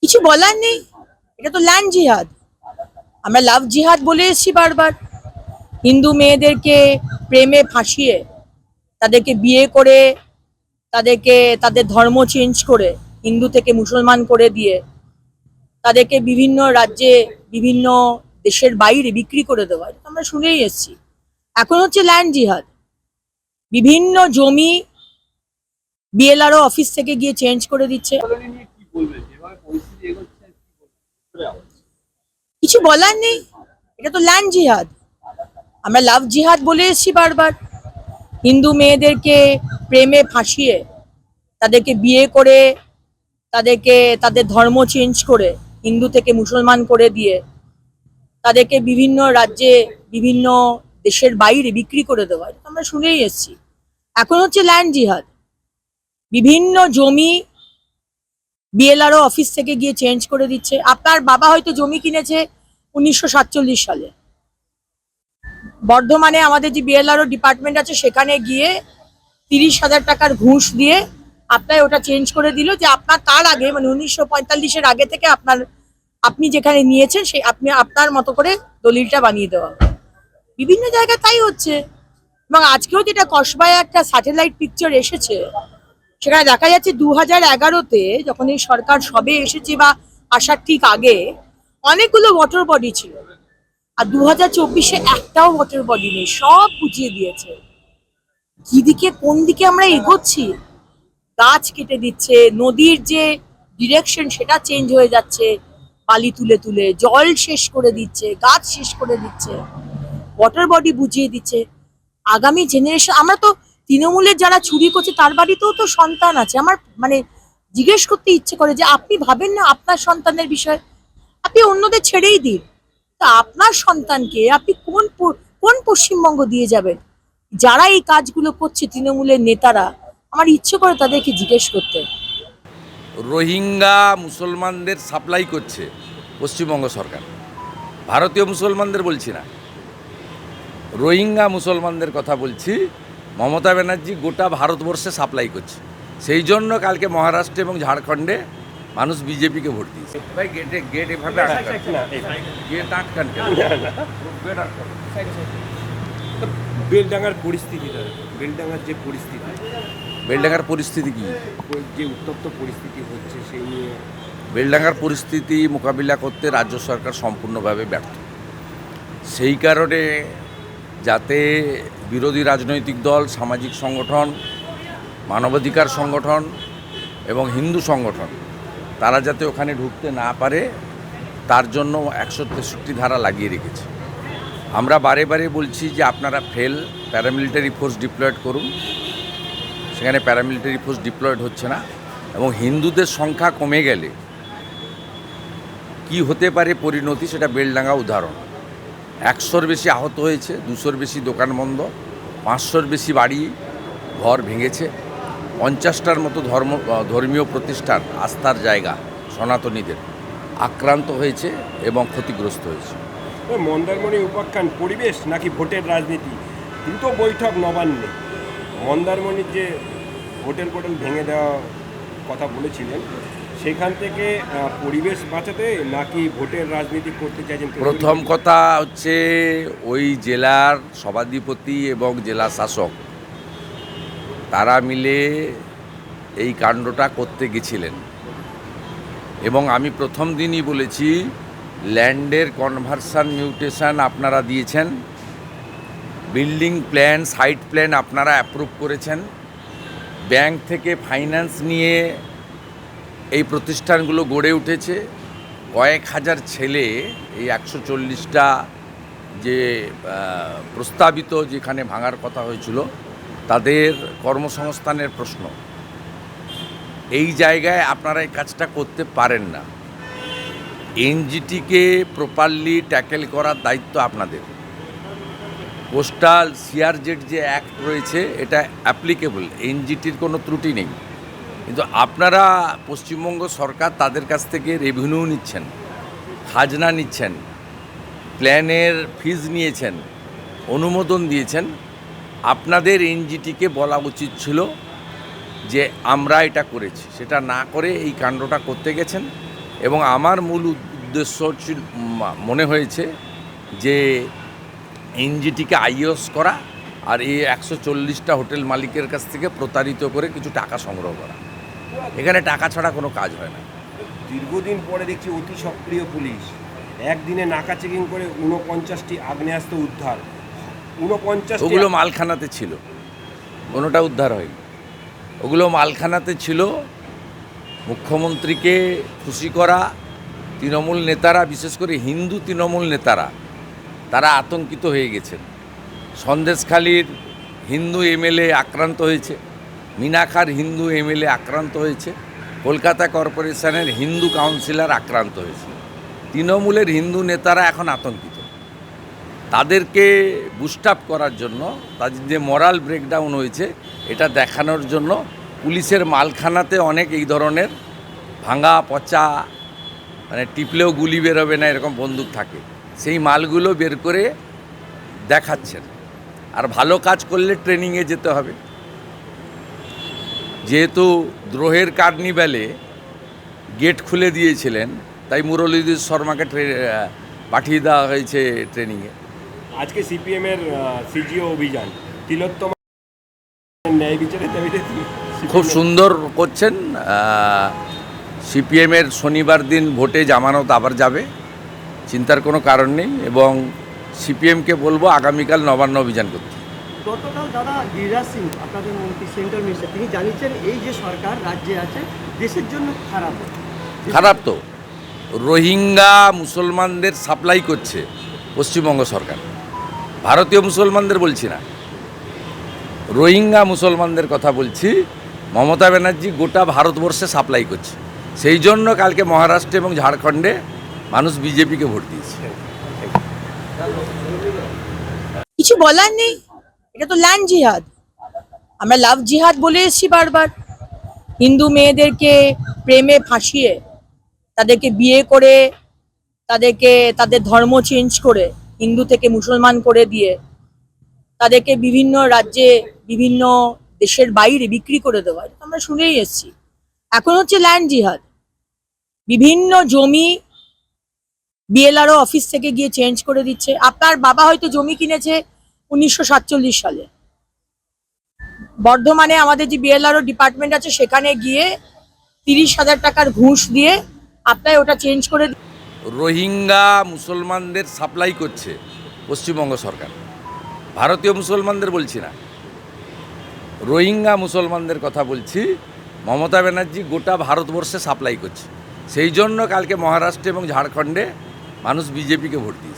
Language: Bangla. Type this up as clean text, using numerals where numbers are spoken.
কিছু বলার নেই। এটা তো ল্যান্ড জিহাদ। আমরা লাভ জিহাদ বলে এসেছি বারবার। হিন্দু মেয়েদেরকে প্রেমে ফাঁসিয়ে তাদেরকে বিয়ে করে তাদেরকে তাদের ধর্ম চেঞ্জ করে হিন্দু থেকে মুসলমান করে দিয়ে তাদেরকে বিভিন্ন রাজ্যে বিভিন্ন দেশের বাইরে বিক্রি করে দেওয়া, এটা আমরা শুনেই এসেছি। এখন হচ্ছে ল্যান্ড জিহাদ। বিভিন্ন জমি বিএলআরও অফিস থেকে গিয়ে চেঞ্জ করে দিচ্ছে। কিছু বলার নেই। এটা তো ল্যান্ড জিহাদ। আমরা লাভ জিহাদ বলে এসেছি বারবার। হিন্দু মেয়েদেরকে প্রেমে ফাঁসিয়ে তাদেরকে বিয়ে করে তাদেরকে তাদের ধর্ম চেঞ্জ করে হিন্দু থেকে মুসলমান করে দিয়ে তাদেরকে বিভিন্ন রাজ্যে বিভিন্ন দেশের বাইরে বিক্রি করে দেওয়া, এটা আমরা শুনেই এসেছি। এখন হচ্ছে ল্যান্ড জিহাদ। বিভিন্ন জমি বিএলআরও অফিস থেকে গিয়ে চেঞ্জ করে দিচ্ছে। আপনার বাবা হয়তো জমি কিনেছে 1947 সালে। বর্ধমানে আমাদের যে বিএলআরও ডিপার্টমেন্ট আছে সেখানে গিয়ে 30,000 টাকার ঘুষ দিয়ে আপনার ওটা চেঞ্জ করে দিল যে আপনার তার আগে মানে 1945-এর আগে থেকে আপনি যেখানে নিয়েছেন সেই আপনি আপনার মতো করে দলিলটা বানিয়ে দেওয়া। বিভিন্ন জায়গায় তাই হচ্ছে। এবং আজকেও যেটা কসবায় একটা স্যাটেলাইট পিকচার এসেছে, সেখানে দেখা যাচ্ছে 2011-তে যখন এই সরকার সবে এসেছে বা আসার ঠিক আগে অনেকগুলো ওয়াটার বডি ছিল, আর 2024-এ একটাও ওয়াটার বডি নেই, সব বুঝিয়ে দিয়েছে। কি দিকে কোন দিকে আমরা এগোচ্ছি? গাছ কেটে দিচ্ছে, নদীর যে ডিরেকশন সেটা চেঞ্জ হয়ে যাচ্ছে, বালি তুলে তুলে জল শেষ করে দিচ্ছে, গাছ শেষ করে দিচ্ছে, ওয়াটার বডি বুঝিয়ে দিচ্ছে। আগামী জেনারেশন, আমরা তো তৃণমূলের যারা চুরি করছে তার বাড়িতেও তো সন্তান আছে। আমার মানে জিজ্ঞেস করতে ইচ্ছে করে যে আপনি ভাবেন না আপনার সন্তানের বিষয়? আপনি অন্যদের ছেড়েই দিন, তা আপনার সন্তানকে আপনি কোন পশ্চিমবঙ্গ দিয়ে যাবেন? যারা এই কাজগুলো করছে তৃণমূলের নেতারা, আমার ইচ্ছে করে তাদেরকে জিজ্ঞেস করতে। রোহিঙ্গা মুসলমানদের সাপ্লাই করছে পশ্চিমবঙ্গ সরকার। ভারতীয় মুসলমানদের বলছি না, রোহিঙ্গা মুসলমানদের কথা বলছি। মমতা ব্যানার্জি গোটা ভারতবর্ষে সাপ্লাই করছে। সেই জন্য কালকে মহারাষ্ট্র এবং ঝাড়খণ্ডে মানুষ বিজেপিকে ভোট দিয়েছে। ভাই গেট এভাবে গেট আটকান কেন? বেলডাঙ্গার পরিস্থিতি, বেলডাঙ্গার যে পরিস্থিতি, বেলডাঙ্গার পরিস্থিতি কি? যে উত্তপ্ত পরিস্থিতি হচ্ছে সেই নিয়ে বেলডাঙ্গার পরিস্থিতি মোকাবিলা করতে রাজ্য সরকার সম্পূর্ণভাবে ব্যর্থ। সেই কারণে যাতে বিরোধী রাজনৈতিক দল, সামাজিক সংগঠন, মানবাধিকার সংগঠন এবং হিন্দু সংগঠন তারা যাতে ওখানে ঢুকতে না পারে তার জন্য 163 ধারা লাগিয়ে রেখেছে। আমরা বারে বারে বলছি যে আপনারা প্যারামিলিটারি ফোর্স ডিপ্লয়েড করুন। সেখানে প্যারামিলিটারি ফোর্স ডিপ্লয়েড হচ্ছে না, এবং হিন্দুদের সংখ্যা কমে গেলে কি হতে পারে পরিণতি, সেটা বেলডাঙ্গা উদাহরণ। 100-র বেশি আহত হয়েছে, 200-র বেশি দোকান বন্ধ, 500-র বেশি বাড়ি ঘর ভেঙেছে, 50টার মতো ধর্মীয় প্রতিষ্ঠান, আস্থার জায়গা সনাতনীদের আক্রান্ত হয়েছে এবং ক্ষতিগ্রস্ত হয়েছে। মন্দারমণি উপাখ্যান পরিবেশ নাকি ভোটের রাজনীতি? দ্রুত বৈঠক নবান্নে। মন্দারমণির যে হোটেল ভেঙে দেওয়া কথা বলেছিলেন, সেখান থেকে পরিবেশ বাঁচাতে নাকি ভোটের রাজনীতি করতে চাইছেন? প্রথম কথা হচ্ছে ওই জেলার সভাধিপতি এবং জেলা শাসক তারা মিলে এই কাণ্ডটা করতে গেছিলেন, এবং আমি প্রথম দিনই বলেছি ল্যান্ডের কনভার্সান মিউটেশন আপনারা দিয়েছেন, বিল্ডিং প্ল্যান, সাইট প্ল্যান আপনারা অ্যাপ্রুভ করেছেন, ব্যাংক থেকে ফাইন্যান্স নিয়ে এই প্রতিষ্ঠানগুলো গড়ে উঠেছে। কয়েক হাজার ছেলে, এই 140টা যে প্রস্তাবিত যেখানে ভাঙার কথা হয়েছিল তাদের কর্মসংস্থানের প্রশ্ন। এই জায়গায় আপনারা এই কাজটা করতে পারেন না। এনজিটিকে প্রপারলি ট্যাকেল করার দায়িত্ব আপনাদের। কোস্টাল সিআরজেড যে অ্যাক্ট রয়েছে এটা অ্যাপ্লিকেবল, এনজিটির কোনো ত্রুটি নেই, কিন্তু আপনারা পশ্চিমবঙ্গ সরকার তাদের কাছ থেকে রেভিনিউ নিচ্ছেন, খাজনা নিচ্ছেন, প্ল্যানের ফিজ নিয়েছেন, অনুমোদন দিয়েছেন। আপনাদের এনজিটিকে বলা উচিত ছিল যে আমরা এটা করেছি, সেটা না করে এই কাণ্ডটা করতে গেছেন। এবং আমার মূল উদ্দেশ্য ছিল মনে হয়েছে যে এনজিটিকে আইওস করা আর এই 140টা হোটেল মালিকের কাছ থেকে প্রতারিত করে কিছু টাকা সংগ্রহ করা। এখানে টাকা ছাড়া কোনো কাজ হয় না। দীর্ঘদিন পরে দেখছি অতি সক্রিয় পুলিশ একদিনে নাকা চেকিং করে 49টি আগ্নেয়াস্ত্র উদ্ধার। 49 ওগুলো মালখানাতে ছিল, কোনোটা উদ্ধার হয়নি। ওগুলো মালখানাতে ছিল। মুখ্যমন্ত্রীকে খুশি করা তৃণমূল নেতারা, বিশেষ করে হিন্দু তৃণমূল নেতারা, তারা আতঙ্কিত হয়ে গেছেন। সন্দেশখালীর হিন্দু এমএলএ আক্রান্ত হয়েছে, মিনাখার হিন্দু এমএলএ আক্রান্ত হয়েছে, কলকাতা কর্পোরেশনের হিন্দু কাউন্সিলর আক্রান্ত হয়েছে। তৃণমূলের হিন্দু নেতারা এখন আতঙ্কিত। তাদেরকে বুস্ট আপ করার জন্য, তাদের যে মরাল ব্রেকডাউন হয়েছে এটা দেখানোর জন্য পুলিশের মালখানাতে অনেক এই ধরনের ভাঙা পচা, মানে টিপলেও গুলি বেরোবে না এরকম বন্দুক থাকে, সেই মালগুলো বের করে দেখাচ্ছেন। আর ভালো কাজ করলে ট্রেনিংয়ে যেতে হবে। যেহেতু দ্রোহের কার্নিভ্যালে গেট খুলে দিয়েছিলেন, তাই মুরলীধর শর্মাকে পাঠিয়ে দেওয়া হয়েছে ট্রেনিংয়ে। আজকে সিপিএমের সিজিও অভিযান, তিলোত্তমা ন্যায় বিচারের দাবিতে খুব সুন্দর করছেন। সিপিএমের শনিবার দিন ভোটে জামানত আবার যাবে, চিন্তার কোনো কারণ নেই। এবং সিপিএমকে বলবো আগামীকাল নবান্ন অভিযান করতে। গতকাল দাদা গিরিরাজ সিং, আপনাদের মন্ত্রী, সেন্ট্রাল মিনিস্টার, তিনি জানিয়েছেন এই যে সরকার রাজ্যে আছে দেশের জন্য খারাপ। খারাপ তো, রোহিঙ্গা মুসলমানদের সাপ্লাই করছে পশ্চিমবঙ্গ সরকার। ভারতীয় মুসলমানদের বলছি না, রোহিঙ্গা মুসলমানদের কথা বলছি। মমতা ব্যানার্জি গোটা ভারতবর্ষে সাপ্লাই করছে। সেই জন্য কালকে মহারাষ্ট্র এবং ঝাড়খণ্ডে মানুষ বিজেপিকে ভোট দিয়েছে। কিছু বলার নেই, এটা তো ল্যান্ড জিহাদ। আমরা লাভ জিহাদ বলে এসেছি বারবার। হিন্দু মেয়েদেরকে প্রেমে ফাঁসিয়ে, তাদেরকে বিয়ে করে, তাদেরকে তাদের ধর্ম চেঞ্জ করে, হিন্দু থেকে মুসলমান করে দিয়ে, তাদেরকে বিভিন্ন রাজ্যে, বিভিন্ন দেশের বাইরে বিক্রি করে দেওয়া, এটা আমরা শুনেই এসেছি। এখন হচ্ছে ল্যান্ড জিহাদ। বিভিন্ন জমি বিএলআরও অফিস থেকে গিয়ে চেঞ্জ করে দিচ্ছে। আপনার বাবা হয়তো জমি কিনেছে 1947 সালে। বর্ধমানে আমাদের যে বিএলআরও ডিপার্টমেন্ট আছে, সেখানে গিয়ে 30,000 টাকার ঘুষ দিয়ে আপনার ওটা চেঞ্জ করে। রোহিঙ্গা মুসলমানদের সাপ্লাই করছে পশ্চিমবঙ্গ সরকার। ভারতীয় মুসলমানদের বলছি না, রোহিঙ্গা মুসলমানদের কথা বলছি। মমতা ব্যানার্জি গোটা ভারতবর্ষে সাপ্লাই করছে। সেই জন্য কালকে মহারাষ্ট্র এবং ঝাড়খণ্ডে মানুষ বিজেপিকে ভোট দিয়েছে।